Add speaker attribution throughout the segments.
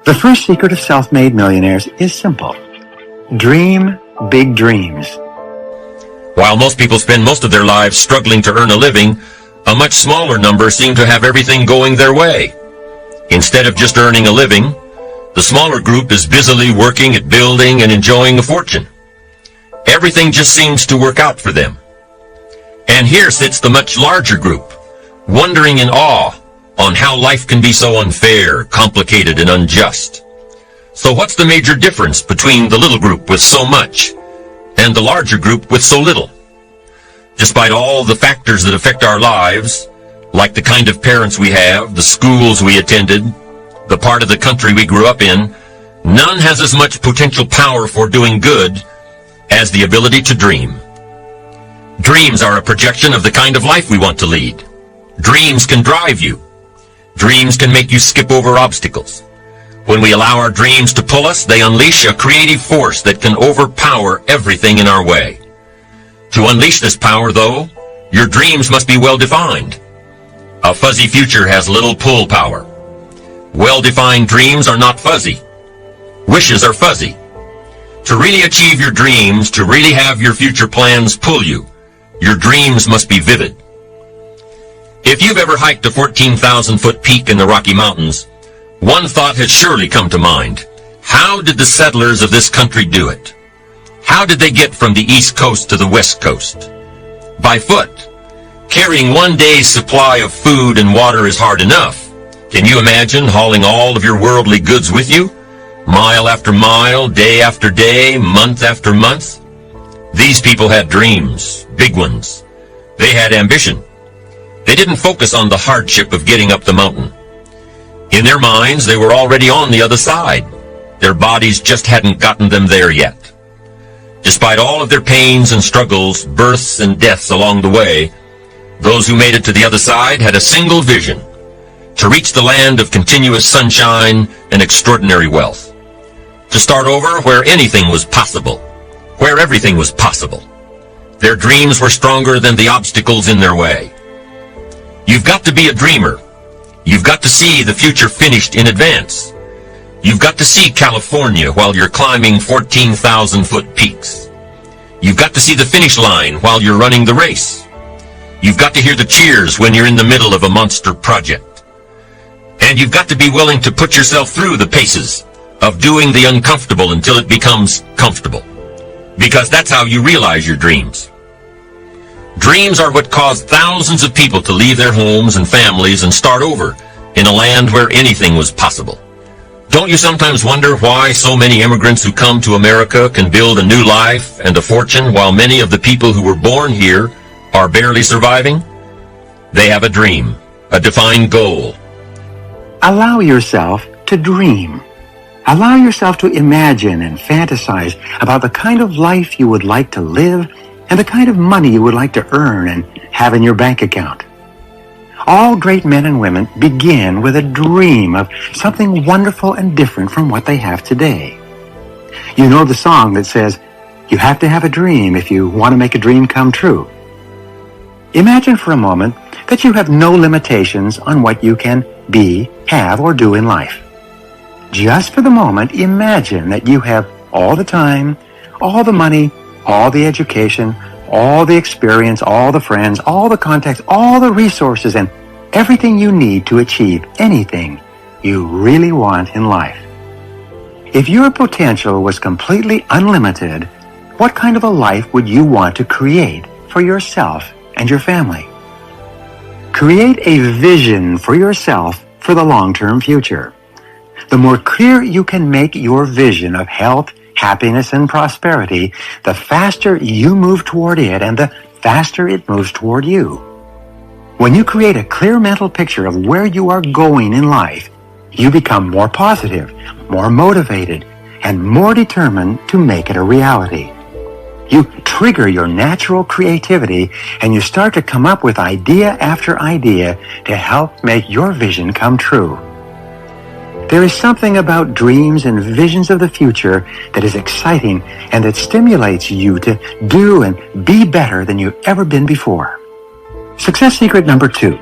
Speaker 1: The first secret of self-made millionaires is simple. Dream big dreams.
Speaker 2: While most people spend most of their lives struggling to earn a living, a much smaller number seem to have everything going their way. Instead of just earning a living, the smaller group is busily working at building and enjoying a fortune. Everything just seems to work out for them. And here sits the much larger group, wondering in awe on how life can be so unfair, complicated, and unjust. So what's the major difference between the little group with so much and the larger group with so little? Despite all the factors that affect our lives, like the kind of parents we have, the schools we attended, the part of the country we grew up in, none has as much potential power for doing good as the ability to dream. Dreams are a projection of the kind of life we want to lead. Dreams can drive you. Dreams can make you skip over obstacles. When we allow our dreams to pull us, they unleash a creative force that can overpower everything in our way. To unleash this power, though, your dreams must be well defined. A fuzzy future has little pull power. Well-defined dreams are not fuzzy. Wishes are fuzzy. To really achieve your dreams, to really have your future plans pull you, your dreams must be vivid. If you've ever hiked a 14,000-foot peak in the Rocky Mountains, one thought has surely come to mind. How did the settlers of this country do it? How did they get from the East Coast to the West Coast? By foot. Carrying one day's supply of food and water is hard enough. Can you imagine hauling all of your worldly goods with you? Mile after mile, day after day, month after month? These people had dreams, big ones. They had ambition. They didn't focus on the hardship of getting up the mountain. In their minds, they were already on the other side. Their bodies just hadn't gotten them there yet. Despite all of their pains and struggles, births and deaths along the way, those who made it to the other side had a single vision: to reach the land of continuous sunshine and extraordinary wealth. To start over where anything was possible, where everything was possible. Their dreams were stronger than the obstacles in their way. You've got to be a dreamer. You've got to see the future finished in advance. You've got to see California while you're climbing 14,000-foot peaks. You've got to see the finish line while you're running the race. You've got to hear the cheers when you're in the middle of a monster project. And you've got to be willing to put yourself through the paces of doing the uncomfortable until it becomes comfortable. Because that's how you realize your dreams. Dreams are what caused thousands of people to leave their homes and families and start over in a land where anything was possible. Don't you sometimes wonder why so many immigrants who come to America can build a new life and a fortune while many of the people who were born here are barely surviving? They have a dream, a defined goal.
Speaker 1: Allow yourself to dream. Allow yourself to imagine and fantasize about the kind of life you would like to live and the kind of money you would like to earn and have in your bank account. All great men and women begin with a dream of something wonderful and different from what they have today. You know the song that says, "You have to have a dream if you want to make a dream come true." Imagine for a moment that you have no limitations on what you can be, have, or do in life. Just for the moment, imagine that you have all the time, all the money, all the education, all the experience, all the friends, all the contacts, all the resources, and everything you need to achieve anything you really want in life. If your potential was completely unlimited, what kind of a life would you want to create for yourself and your family? Create a vision for yourself for the long-term future. The more clear you can make your vision of health, happiness, and prosperity, the faster you move toward it and the faster it moves toward you. When you create a clear mental picture of where you are going in life, you become more positive, more motivated, and more determined to make it a reality. You trigger your natural creativity and you start to come up with idea after idea to help make your vision come true. There is something about dreams and visions of the future that is exciting and that stimulates you to do and be better than you've ever been before. Success secret number 2.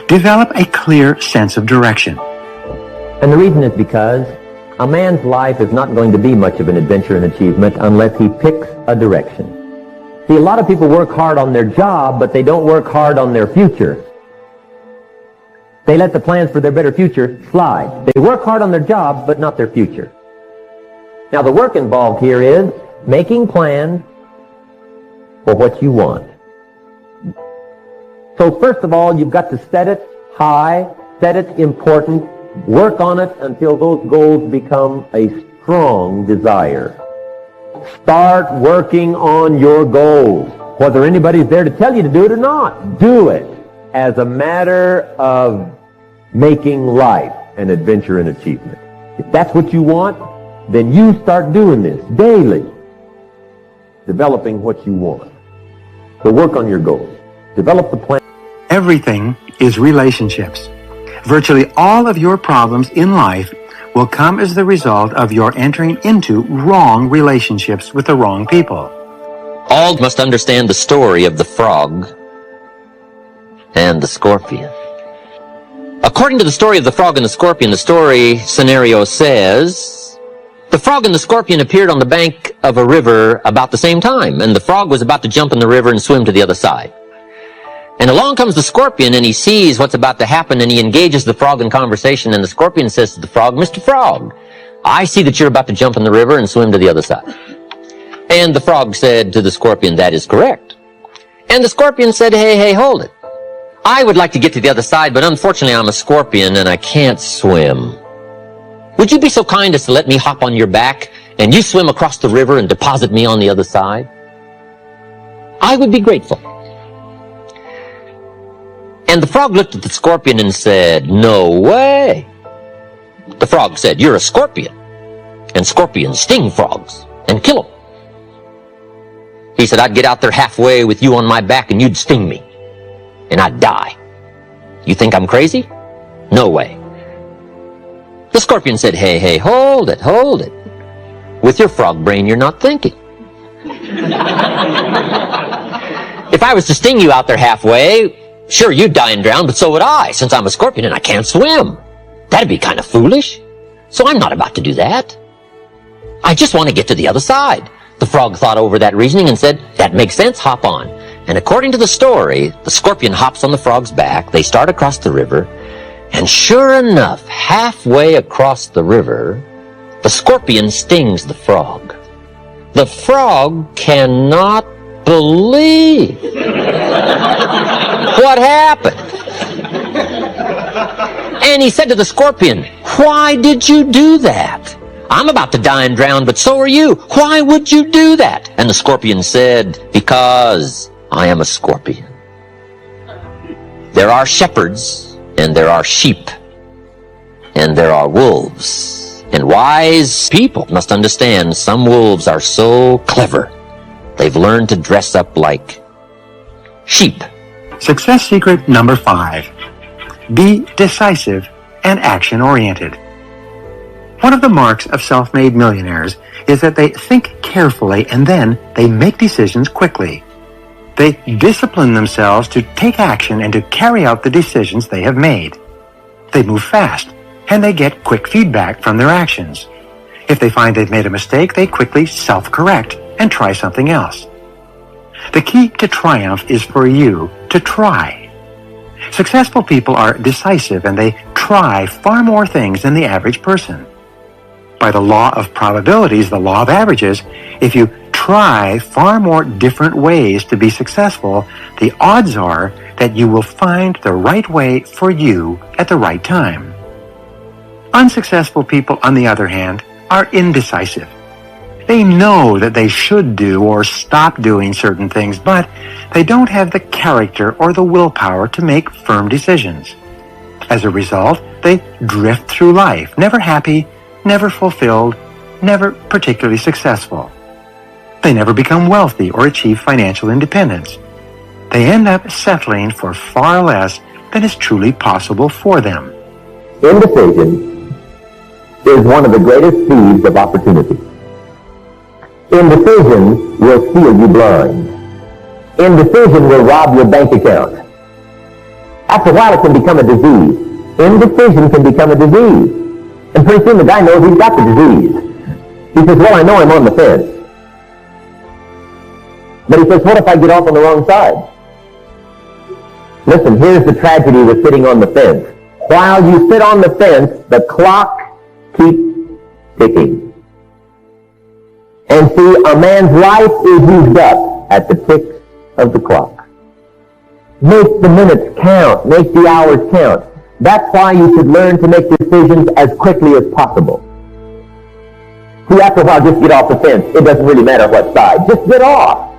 Speaker 1: Develop a clear sense of direction.
Speaker 3: And the reason is because a man's life is not going to be much of an adventure and achievement unless he picks a direction. See, a lot of people work hard on their job, but they don't work hard on their future. They let the plans for their better future slide. They work hard on their job, but not their future. Now, the work involved here is making plans for what you want. So first of all, you've got to set it high, set it important, work on it until those goals become a strong desire. Start working on your goals. Whether anybody's there to tell you to do it or not, do it as a matter of making life an adventure and achievement. If that's what you want, then you start doing this daily, developing what you want. So work on your goals. Develop the plan.
Speaker 1: Everything is relationships. Virtually all of your problems in life will come as the result of your entering into wrong relationships with the wrong people.
Speaker 4: All must understand the story of the frog and the scorpion. According to the story of the frog and the scorpion, the story scenario says, the frog and the scorpion appeared on the bank of a river about the same time, and the frog was about to jump in the river and swim to the other side. And along comes the scorpion, and he sees what's about to happen, and he engages the frog in conversation, and the scorpion says to the frog, Mr. Frog, I see that you're about to jump in the river and swim to the other side. And the frog said to the scorpion, that is correct. And the scorpion said, hey, hold it. I would like to get to the other side, but unfortunately I'm a scorpion and I can't swim. Would you be so kind as to let me hop on your back and you swim across the river and deposit me on the other side? I would be grateful. And the frog looked at the scorpion and said, no way. The frog said, you're a scorpion, and scorpions sting frogs and kill them. He said, I'd get out there halfway with you on my back and you'd sting me, and I'd die. You think I'm crazy? No way. The scorpion said, hey, hold it. With your frog brain, you're not thinking. If I was to sting you out there halfway, sure, you'd die and drown, but so would I, since I'm a scorpion and I can't swim. That'd be kind of foolish. So I'm not about to do that. I just want to get to the other side. The frog thought over that reasoning and said, that makes sense, hop on. And according to the story, the scorpion hops on the frog's back, they start across the river, and sure enough, halfway across the river, the scorpion stings the frog. The frog cannot believe what happened. And he said to the scorpion, why did you do that? I'm about to die and drown, but so are you. Why would you do that? And the scorpion said, because I am a scorpion. There are shepherds, and there are sheep, and there are wolves. And wise people must understand some wolves are so clever, they've learned to dress up like sheep.
Speaker 1: Success secret number 5. Be decisive and action-oriented. One of the marks of self-made millionaires is that they think carefully and then they make decisions quickly. They discipline themselves to take action and to carry out the decisions they have made. They move fast, and they get quick feedback from their actions. If they find they've made a mistake, they quickly self-correct and try something else. The key to triumph is for you to try. Successful people are decisive, and they try far more things than the average person. By the law of probabilities, the law of averages, if you try far more different ways to be successful, the odds are that you will find the right way for you at the right time. Unsuccessful people, on the other hand, are indecisive. They know that they should do or stop doing certain things, but they don't have the character or the willpower to make firm decisions. As a result, they drift through life, never happy, never fulfilled, never particularly successful. They never become wealthy or achieve financial independence. They end up settling for far less than is truly possible for them.
Speaker 3: Indecision is one of the greatest thieves of opportunity. Indecision will steal you blind. Indecision will rob your bank account. After a while, it can become a disease. Indecision can become a disease. And pretty soon the guy knows he's got the disease. He says, well, I know I'm on the fence. But he says, what if I get off on the wrong side? Listen, here's the tragedy with sitting on the fence. While you sit on the fence, the clock keeps ticking. And see, a man's life is used up at the tick of the clock. Make the minutes count. Make the hours count. That's why you should learn to make decisions as quickly as possible. See, after a while, just get off the fence. It doesn't really matter what side. Just get off.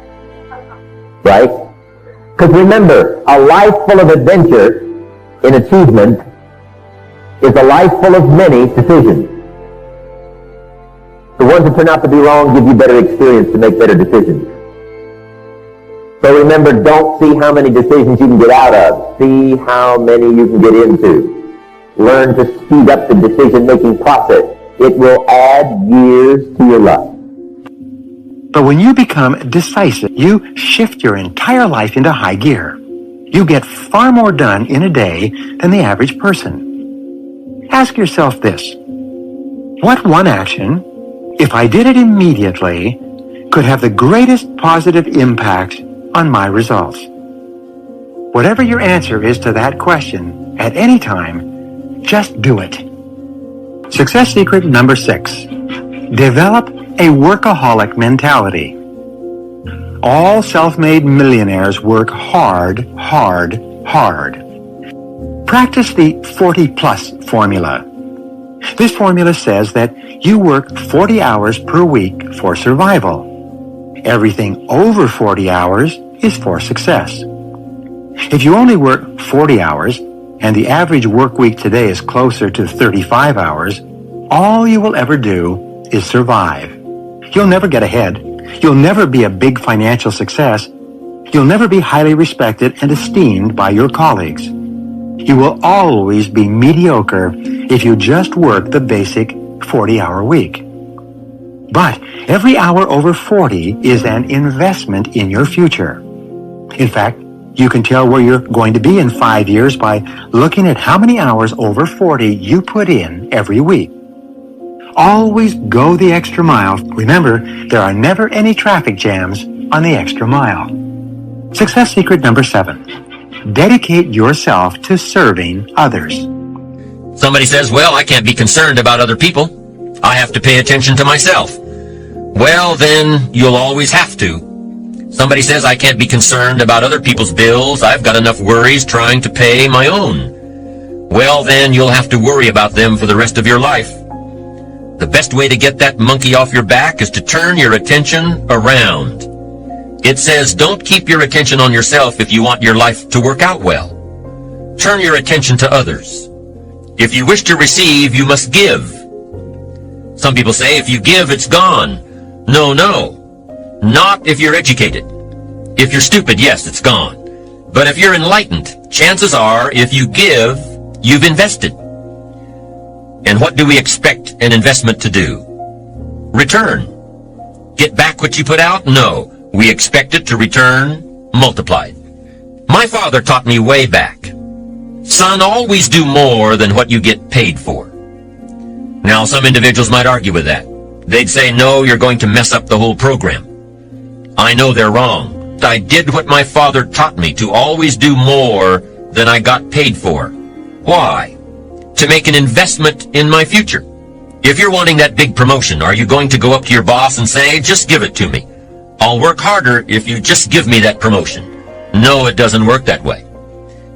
Speaker 3: Right? Because remember, a life full of adventure in achievement is a life full of many decisions. The ones that turn out to be wrong give you better experience to make better decisions. So remember, don't see how many decisions you can get out of. See how many you can get into. Learn to speed up the decision-making process. It will add years to your life.
Speaker 1: But when you become decisive, you shift your entire life into high gear. You get far more done in a day than the average person. Ask yourself this: what one action, if I did it immediately, could have the greatest positive impact on my results? Whatever your answer is to that question at any time, just do it. Success secret number 6. Develop a workaholic mentality. All self-made millionaires work hard, hard, hard. Practice the 40-plus formula. This formula says that you work 40 hours per week for survival. Everything over 40 hours is for success. If you only work 40 hours, and the average work week today is closer to 35 hours, all you will ever do is survive. You'll never get ahead. You'll never be a big financial success. You'll never be highly respected and esteemed by your colleagues. You will always be mediocre if you just work the basic 40-hour week. But every hour over 40 is an investment in your future. In fact, you can tell where you're going to be in 5 years by looking at how many hours over 40 you put in every week. Always go the extra mile. Remember, there are never any traffic jams on the extra mile. Success secret number 7. Dedicate yourself to serving others.
Speaker 2: Somebody says, well, I can't be concerned about other people. I have to pay attention to myself. Well, then you'll always have to. Somebody says, I can't be concerned about other people's bills. I've got enough worries trying to pay my own. Well, then you'll have to worry about them for the rest of your life. The best way to get that monkey off your back is to turn your attention around. It says, don't keep your attention on yourself if you want your life to work out well. Turn your attention to others. If you wish to receive, you must give. Some people say, if you give, it's gone. No, no. Not if you're educated. If you're stupid, yes, it's gone. But if you're enlightened, chances are, if you give, you've invested. And what do we expect an investment to do? Return. Get back what you put out? No. We expect it to return multiplied. My father taught me way back, son, always do more than what you get paid for. Now, some individuals might argue with that. They'd say, no, you're going to mess up the whole program. I know they're wrong. I did what my father taught me, to always do more than I got paid for. Why? To make an investment in my future. If you're wanting that big promotion, are you going to go up to your boss and say, just give it to me? I'll work harder if you just give me that promotion. No, it doesn't work that way.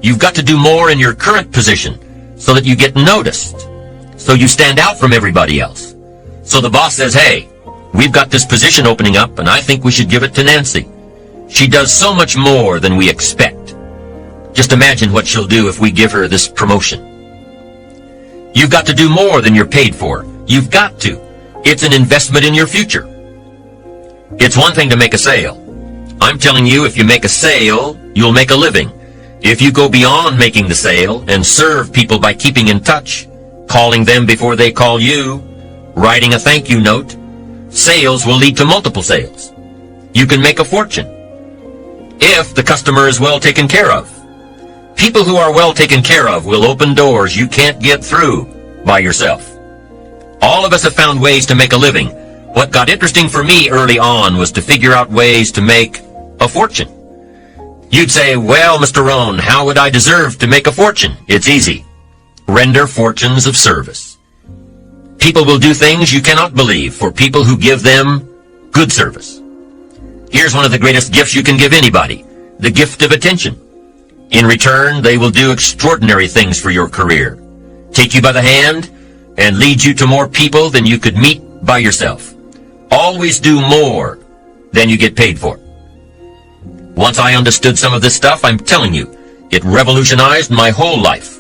Speaker 2: You've got to do more in your current position so that you get noticed, so you stand out from everybody else. So the boss says, hey, we've got this position opening up, and I think we should give it to Nancy. She does so much more than we expect. Just imagine what she'll do if we give her this promotion. You've got to do more than you're paid for. You've got to. It's an investment in your future. It's one thing to make a sale. I'm telling you, if you make a sale, you'll make a living. If you go beyond making the sale and serve people by keeping in touch, calling them before they call you, writing a thank you note, sales will lead to multiple sales. You can make a fortune if the customer is well taken care of. People who are well taken care of will open doors you can't get through by yourself. All of us have found ways to make a living. What got interesting for me early on was to figure out ways to make a fortune. You'd say, well, Mr. Rohn, how would I deserve to make a fortune? It's easy. Render fortunes of service. People will do things you cannot believe for people who give them good service. Here's one of the greatest gifts you can give anybody, the gift of attention. In return, they will do extraordinary things for your career, take you by the hand, and lead you to more people than you could meet by yourself. Always do more than you get paid for. Once I understood some of this stuff, I'm telling you, it revolutionized my whole life.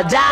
Speaker 5: da